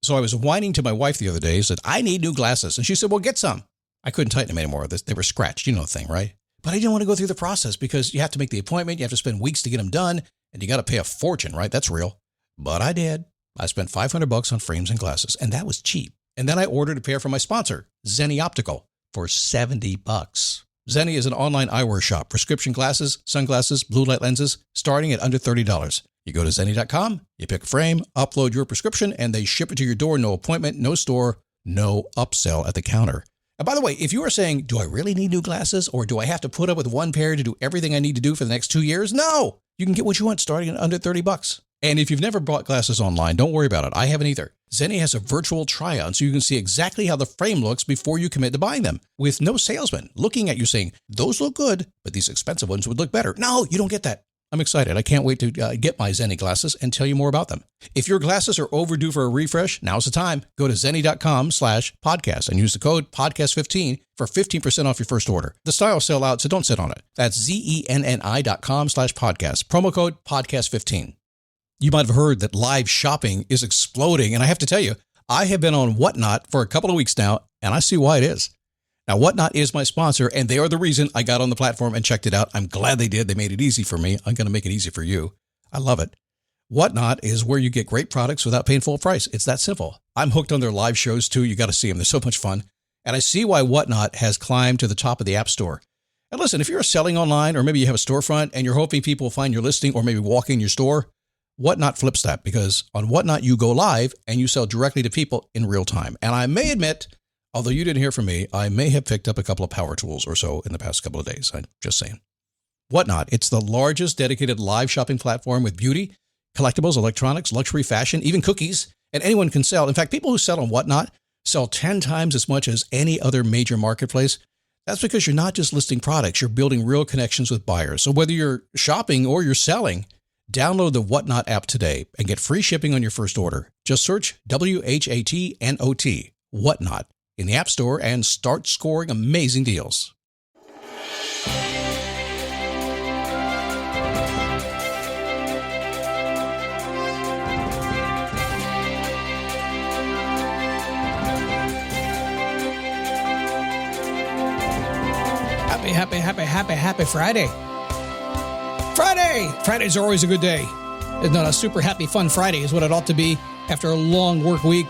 So I was whining to my wife the other day, said, I need new glasses. And she said, well, get some. I couldn't tighten them anymore. They were scratched. You know the thing, right? But I didn't want to go through the process because you have to make the appointment. You have to spend weeks to get them done. And you got to pay a fortune, right? That's real. But I did. I spent $500 on frames and glasses, and that was cheap. And then I ordered a pair from my sponsor, Zenni Optical, for $70. Zenni is an online eyewear shop. Prescription glasses, sunglasses, blue light lenses, starting at under $30. You go to Zenni.com, you pick a frame, upload your prescription, and they ship it to your door. No appointment, no store, no upsell at the counter. And by the way, if you are saying, do I really need new glasses, or do I have to put up with one pair to do everything I need to do for the next 2 years? No! You can get what you want starting at under $30. And if you've never bought glasses online, don't worry about it. I haven't either. Zenni has a virtual try-on, so you can see exactly how the frame looks before you commit to buying them, with no salesman looking at you saying, those look good, but these expensive ones would look better. No, you don't get that. I'm excited. I can't wait to get my Zenni glasses and tell you more about them. If your glasses are overdue for a refresh, now's the time. Go to Zenni.com/podcast and use the code podcast15 for 15% off your first order. The styles sell out, so don't sit on it. That's Zenni.com/podcast. Promo code podcast15. You might have heard that live shopping is exploding, and I have to tell you, I have been on Whatnot for a couple of weeks now, and I see why it is. Now, Whatnot is my sponsor, and they are the reason I got on the platform and checked it out. I'm glad they did. They made it easy for me. I'm going to make it easy for you. I love it. Whatnot is where you get great products without paying full price. It's that simple. I'm hooked on their live shows, too. You got to see them. They're so much fun. And I see why Whatnot has climbed to the top of the App Store. And listen, if you're selling online, or maybe you have a storefront and you're hoping people will find your listing or maybe walk in your store, Whatnot flips that, because on Whatnot, you go live and you sell directly to people in real time. And I may admit, although you didn't hear from me, I may have picked up a couple of power tools or so in the past couple of days. I'm just saying. Whatnot, it's the largest dedicated live shopping platform with beauty, collectibles, electronics, luxury, fashion, even cookies, and anyone can sell. In fact, people who sell on Whatnot sell 10 times as much as any other major marketplace. That's because you're not just listing products, you're building real connections with buyers. So whether you're shopping or you're selling, download the Whatnot app today and get free shipping on your first order. Just search WHATNOT, Whatnot, in the App Store and start scoring amazing deals. Happy Friday. Fridays are always a good day. It's not a super happy, fun Friday is what it ought to be after a long work week.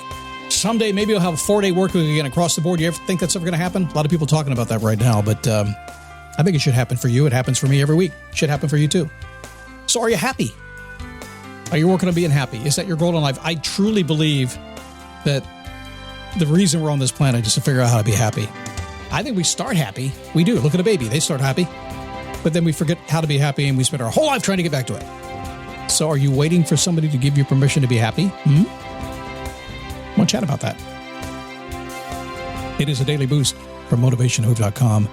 Someday, maybe you'll have a 4-day work week again across the board. You ever think that's ever going to happen? A lot of people talking about that right now, but I think it should happen for you. It happens for me every week. It should happen for you too. So are you happy? Are you working on being happy? Is that your goal in life? I truly believe that the reason we're on this planet is to figure out how to be happy. I think we start happy. We do. Look at a baby. They start happy. But then we forget how to be happy and we spend our whole life trying to get back to it. So are you waiting for somebody to give you permission to be happy? I want to chat about that. It is a daily boost from motivationhope.com.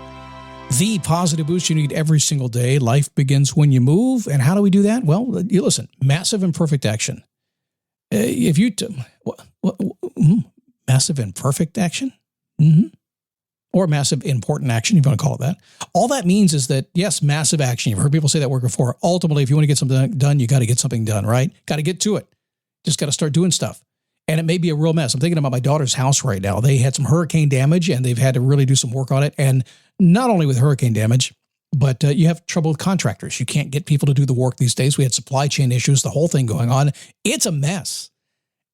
The positive boost you need every single day. Life begins when you move. And how do we do that? Well, you listen, massive imperfect action. Massive imperfect action? Or massive important action, if you want to call it that. All that means is that, yes, massive action. You've heard people say that word before. Ultimately, if you want to get something done, you got to get something done, right? Got to get to it. Just got to start doing stuff. And it may be a real mess. I'm thinking about my daughter's house right now. They had some hurricane damage, and they've had to really do some work on it. And not only with hurricane damage, but you have trouble with contractors. You can't get people to do the work these days. We had supply chain issues, the whole thing going on. It's a mess.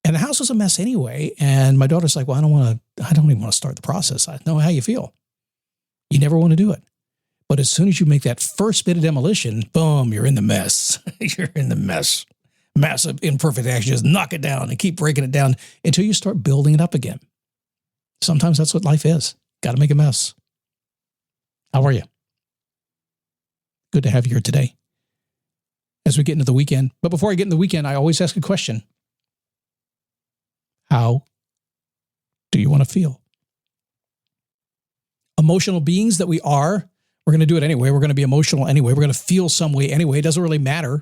And the house was a mess anyway. And my daughter's like, well, I don't even want to start the process. I know how you feel. You never want to do it. But as soon as you make that first bit of demolition, boom, you're in the mess. You're in the mess. Massive imperfect action. Just knock it down and keep breaking it down until you start building it up again. Sometimes that's what life is. Got to make a mess. How are you? Good to have you here today as we get into the weekend. But before I get into the weekend, I always ask a question. How do you want to feel? Emotional beings that we are, we're going to do it anyway. We're going to be emotional anyway. We're going to feel some way anyway. It doesn't really matter.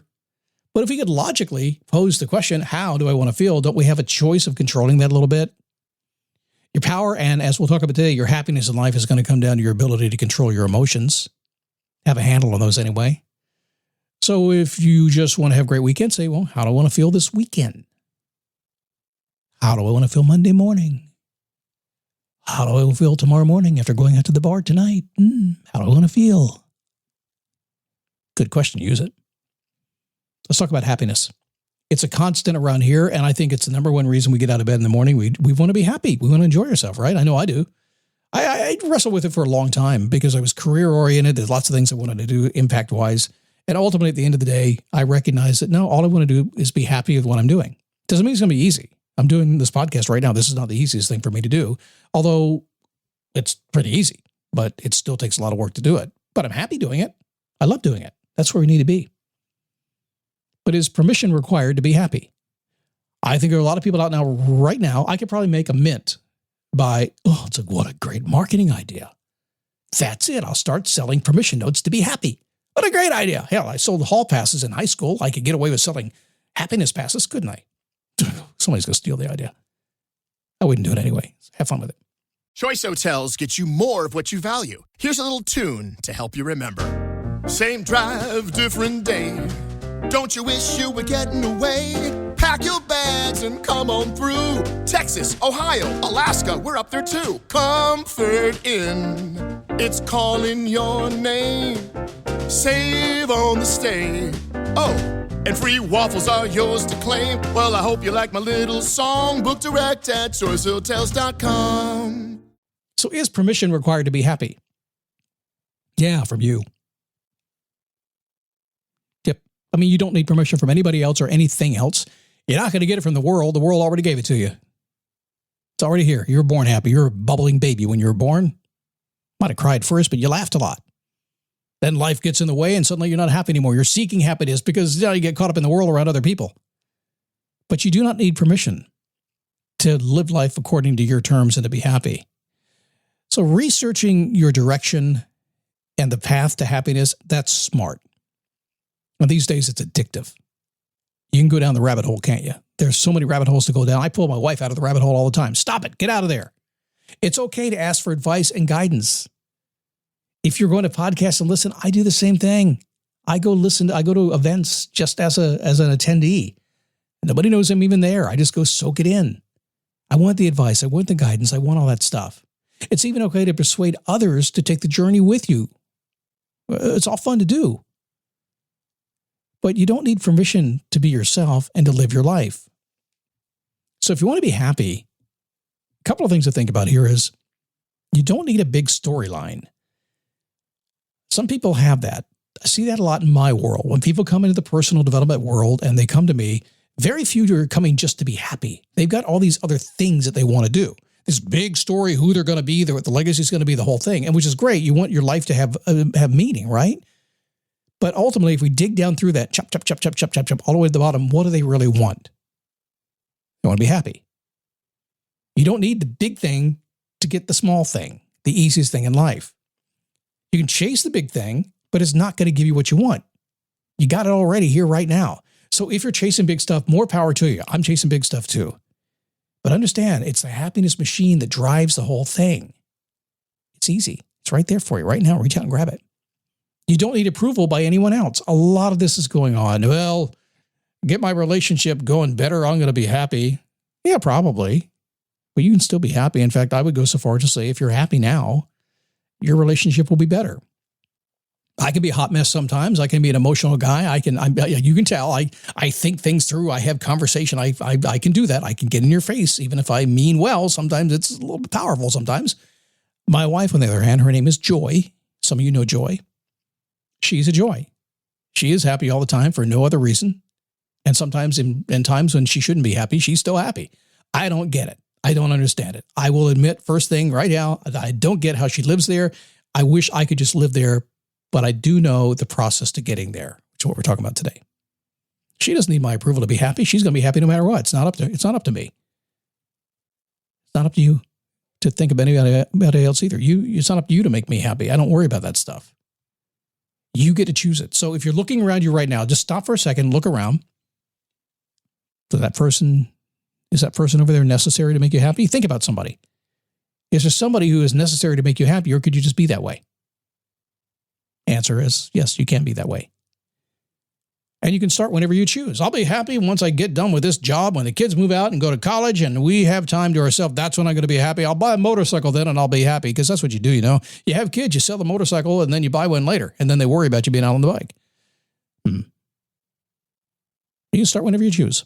But if we could logically pose the question, how do I want to feel? Don't we have a choice of controlling that a little bit? Your power, and as we'll talk about today, your happiness in life is going to come down to your ability to control your emotions. Have a handle on those anyway. So if you just want to have a great weekend, say, well, how do I want to feel this weekend? How do I want to feel Monday morning? How do I feel tomorrow morning after going out to the bar tonight? How do I want to feel? Good question. Use it. Let's talk about happiness. It's a constant around here, and I think it's the number one reason we get out of bed in the morning. We want to be happy. We want to enjoy ourselves, right? I know I do. I wrestled with it for a long time because I was career-oriented. There's lots of things I wanted to do impact-wise. And ultimately, at the end of the day, I recognized that, no, all I want to do is be happy with what I'm doing. Doesn't mean it's going to be easy. I'm doing this podcast right now. This is not the easiest thing for me to do, although it's pretty easy, but it still takes a lot of work to do it. But I'm happy doing it. I love doing it. That's where we need to be. But is permission required to be happy? I think there are a lot of people out now, right now, I could probably make a mint by, it's like, what a great marketing idea. That's it. I'll start selling permission notes to be happy. What a great idea. Hell, I sold hall passes in high school. I could get away with selling happiness passes, couldn't I? Somebody's going to steal the idea. I wouldn't do it anyway. Have fun with it. Choice Hotels get you more of what you value. Here's a little tune to help you remember. Same drive, different day. Don't you wish you were getting away? Pack your bags and come on through. Texas, Ohio, Alaska, we're up there too. Comfort Inn, it's calling your name. Save on the stay. Oh, and free waffles are yours to claim. Well, I hope you like my little song. Book direct at choicehotels.com. So is permission required to be happy? Yeah, from you. Yep. I mean, you don't need permission from anybody else or anything else. You're not going to get it from the world. The world already gave it to you. It's already here. You were born happy. You're a bubbling baby when you were born. Might have cried first, but you laughed a lot. Then life gets in the way and suddenly you're not happy anymore. You're seeking happiness because you get caught up in the world around other people. But you do not need permission to live life according to your terms and to be happy. So researching your direction and the path to happiness, that's smart. And these days it's addictive. You can go down the rabbit hole, can't you? There's so many rabbit holes to go down. I pull my wife out of the rabbit hole all the time. Stop it. Get out of there. It's okay to ask for advice and guidance. If you're going to podcasts and listen, I do the same thing. I go to events just as an attendee. Nobody knows I'm even there. I just go soak it in. I want the advice. I want the guidance. I want all that stuff. It's even okay to persuade others to take the journey with you. It's all fun to do. But you don't need permission to be yourself and to live your life. So if you want to be happy, a couple of things to think about here is you don't need a big storyline. Some people have that. I see that a lot in my world. When people come into the personal development world and they come to me, very few are coming just to be happy. They've got all these other things that they want to do. This big story, who they're going to be, what the legacy is going to be, the whole thing, and which is great. You want your life to have meaning, right? But ultimately, if we dig down through that, chop, all the way to the bottom, what do they really want? They want to be happy. You don't need the big thing to get the small thing, the easiest thing in life. You can chase the big thing, but it's not going to give you what you want. You got it already here right now. So if you're chasing big stuff, more power to you. I'm chasing big stuff too. But understand, it's the happiness machine that drives the whole thing. It's easy. It's right there for you right now. Reach out and grab it. You don't need approval by anyone else. A lot of this is going on. Well, get my relationship going better, I'm going to be happy. Yeah, probably. But you can still be happy. In fact, I would go so far as to say if you're happy now, your relationship will be better. I can be a hot mess sometimes. I can be an emotional guy. You can tell. I think things through. I have conversation. I can do that. I can get in your face, even if I mean well. Sometimes it's a little bit powerful sometimes. My wife, on the other hand, her name is Joy. Some of you know Joy. She's a joy. She is happy all the time for no other reason. And sometimes in times when she shouldn't be happy, she's still happy. I don't get it. I don't understand it. I will admit first thing right now, I don't get how she lives there. I wish I could just live there, but I do know the process to getting there, which is what we're talking about today. She doesn't need my approval to be happy. She's going to be happy no matter what. It's not up to me. It's not up to you to think about anybody else either. It's not up to you to make me happy. I don't worry about that stuff. You get to choose it. So if you're looking around you right now, just stop for a second, look around. Is that person over there necessary to make you happy? Think about somebody. Is there somebody who is necessary to make you happy, or could you just be that way? Answer is yes, you can be that way. And you can start whenever you choose. I'll be happy once I get done with this job, when the kids move out and go to college and we have time to ourselves. That's when I'm going to be happy. I'll buy a motorcycle then and I'll be happy, because that's what you do, you know. You have kids, you sell the motorcycle, and then you buy one later. And then they worry about you being out on the bike. You can start whenever you choose.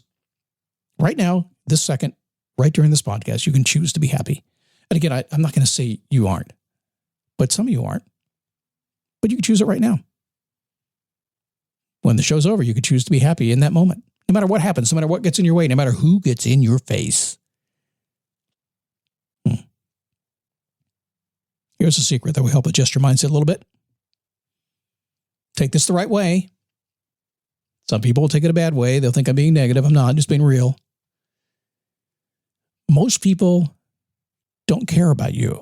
Right now, this second, right during this podcast, you can choose to be happy. And again, I'm not going to say you aren't, but some of you aren't. But you can choose it right now. When the show's over, you can choose to be happy in that moment. No matter what happens, no matter what gets in your way, no matter who gets in your face. Here's a secret that will help adjust your mindset a little bit. Take this the right way. Some people will take it a bad way. They'll think I'm being negative. I'm not, I'm just being real. Most people don't care about you.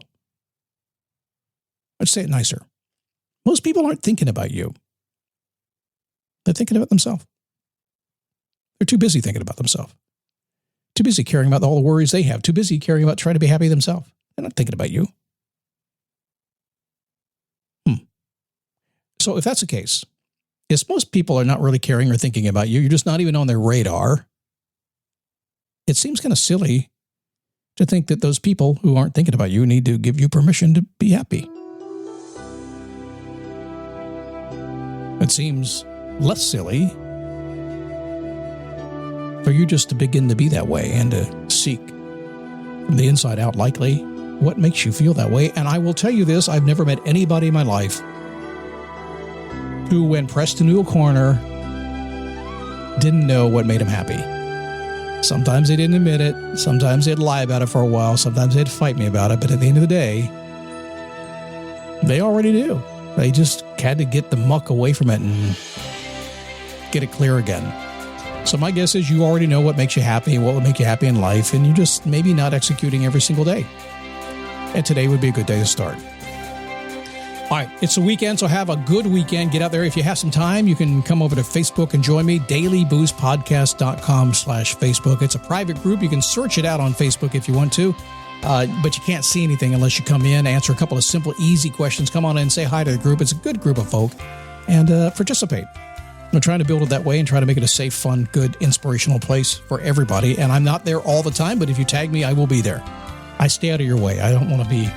Let's say it nicer. Most people aren't thinking about you. They're thinking about themselves. They're too busy thinking about themselves. Too busy caring about all the worries they have. Too busy caring about trying to be happy themselves. They're not thinking about you. So if that's the case, if most people are not really caring or thinking about you, you're just not even on their radar, it seems kind of silly to think that those people who aren't thinking about you need to give you permission to be happy. It seems less silly for you just to begin to be that way and to seek from the inside out, likely, what makes you feel that way. And I will tell you this, I've never met anybody in my life who, when pressed into a corner, didn't know what made them happy. Sometimes they didn't admit it. Sometimes they'd lie about it for a while. Sometimes they'd fight me about it. But at the end of the day, they already knew. They just had to get the muck away from it and get it clear again. So my guess is you already know what makes you happy and what would make you happy in life, and you're just maybe not executing every single day. And today would be a good day to start. All right, it's the weekend, so have a good weekend. Get out there. If you have some time, you can come over to Facebook and join me, dailyboostpodcast.com/Facebook. It's a private group. You can search it out on Facebook if you want to, but you can't see anything unless you come in, answer a couple of simple, easy questions. Come on in and say hi to the group. It's a good group of folk, and participate. I'm trying to build it that way and try to make it a safe, fun, good, inspirational place for everybody. And I'm not there all the time, but if you tag me, I will be there. I stay out of your way. I don't want to be...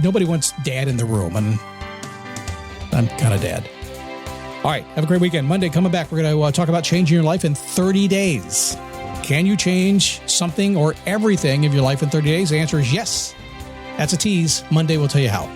Nobody wants dad in the room, and I'm kind of dad. All right, have a great weekend. Monday, coming back, we're going to talk about changing your life in 30 days. Can you change something or everything of your life in 30 days? The answer is yes. That's a tease. Monday, we'll tell you how.